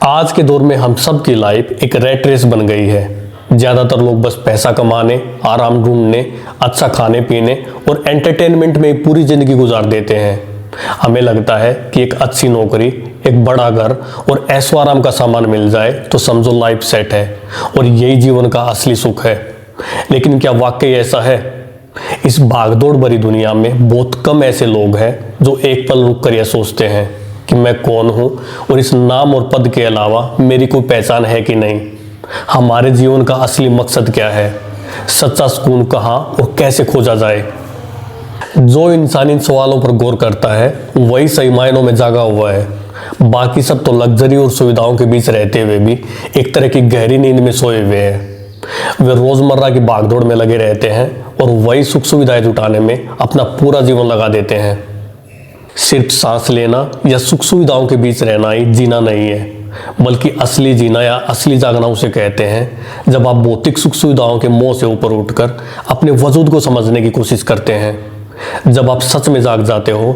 आज के दौर में हम सब की लाइफ एक रैट रेस बन गई है। ज़्यादातर लोग बस पैसा कमाने, आराम ढूंढने, अच्छा खाने पीने और एंटरटेनमेंट में पूरी ज़िंदगी गुजार देते हैं। हमें लगता है कि एक अच्छी नौकरी, एक बड़ा घर और ऐशो आराम का सामान मिल जाए तो समझो लाइफ सेट है और यही जीवन का असली सुख है। लेकिन क्या वाकई ऐसा है? इस भागदौड़ भरी दुनिया में बहुत कम ऐसे लोग हैं जो एक पल रुक कर यह सोचते हैं कि मैं कौन हूँ और इस नाम और पद के अलावा मेरी कोई पहचान है कि नहीं। हमारे जीवन का असली मकसद क्या है, सच्चा सुकून कहाँ और कैसे खोजा जाए। जो इंसान इन सवालों पर गौर करता है वही सही मायनों में जागा हुआ है। बाकी सब तो लग्जरी और सुविधाओं के बीच रहते हुए भी एक तरह की गहरी नींद में सोए हुए हैं। वे रोजमर्रा की भागदौड़ में लगे रहते हैं और वही सुख सुविधाएं जुटाने में अपना पूरा जीवन लगा देते हैं। सिर्फ सांस लेना या सुख सुविधाओं के बीच रहना ही जीना नहीं है, बल्कि असली जीना या असली जागना उसे कहते हैं जब आप भौतिक सुख सुविधाओं के मोह से ऊपर उठकर अपने वजूद को समझने की कोशिश करते हैं। जब आप सच में जाग जाते हो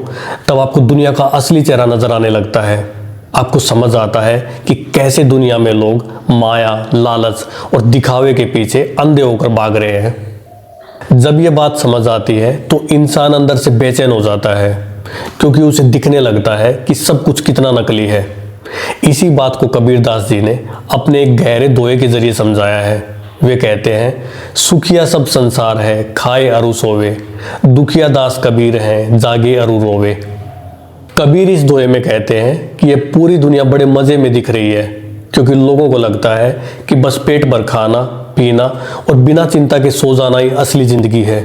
तब आपको दुनिया का असली चेहरा नजर आने लगता है। आपको समझ आता है कि कैसे दुनिया में लोग माया, लालच और दिखावे के पीछे अंधे होकर भाग रहे हैं। जब ये बात समझ आती है तो इंसान अंदर से बेचैन हो जाता है, क्योंकि उसे दिखने लगता है कि सब कुछ कितना नकली है। इसी बात को कबीरदास जी ने अपने एक गहरे दोहे के जरिए समझाया है। वे कहते हैं, सुखिया सब संसार है, खाए अरु सोवे, दुखिया दास कबीर हैं, जागे अरु रोवे। कबीर इस दोहे में कहते हैं कि यह पूरी दुनिया बड़े मजे में दिख रही है, क्योंकि लोगों को लगता है कि बस पेट भर खाना पीना और बिना चिंता के सो जाना ही असली जिंदगी है।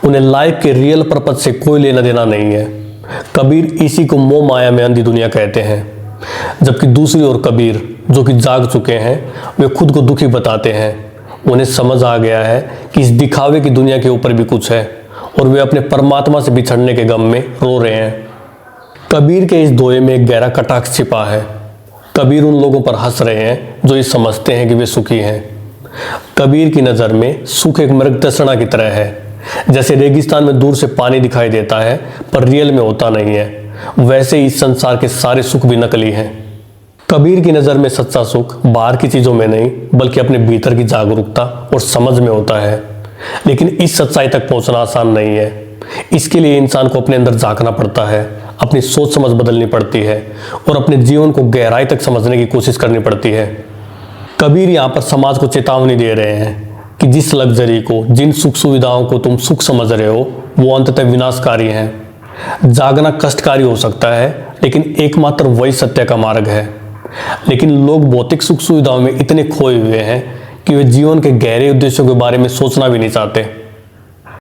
उन्हें लाइफ के रियल पर्पज से कोई लेना देना नहीं है। कबीर इसी को मोह माया में अंधी दुनिया कहते हैं। जबकि दूसरी ओर कबीर जो कि जाग चुके हैं वे खुद को दुखी बताते हैं। उन्हें समझ आ गया है कि इस दिखावे की दुनिया के ऊपर भी कुछ है और वे अपने परमात्मा से बिछड़ने के गम में रो रहे हैं। कबीर के इस दोहे में एक गहरा कटाक्ष छिपा है। कबीर उन लोगों पर हंस रहे हैं जो ये समझते हैं कि वे सुखी हैं। कबीर की नज़र में सुख एक मृगतृष्णा की तरह है। जैसे रेगिस्तान में दूर से पानी दिखाई देता है पर रियल में होता नहीं है, वैसे ही इस संसार के सारे सुख भी नकली हैं। कबीर की नज़र में सच्चा सुख बाहर की चीज़ों में नहीं बल्कि अपने भीतर की जागरूकता और समझ में होता है। लेकिन इस सच्चाई तक पहुंचना आसान नहीं है। इसके लिए इंसान को अपने अंदर झांकना पड़ता है, अपनी सोच समझ बदलनी पड़ती है और अपने जीवन को गहराई तक समझने की कोशिश करनी पड़ती है। कबीर यहाँ पर समाज को चेतावनी दे रहे हैं कि जिस लग्जरी को, जिन सुख सुविधाओं को तुम सुख समझ रहे हो वो अंततः विनाशकारी हैं। जागना कष्टकारी हो सकता है लेकिन एकमात्र वही सत्य का मार्ग है। लेकिन लोग भौतिक सुख सुविधाओं में इतने खोए हुए हैं कि वे जीवन के गहरे उद्देश्यों के बारे में सोचना भी नहीं चाहते।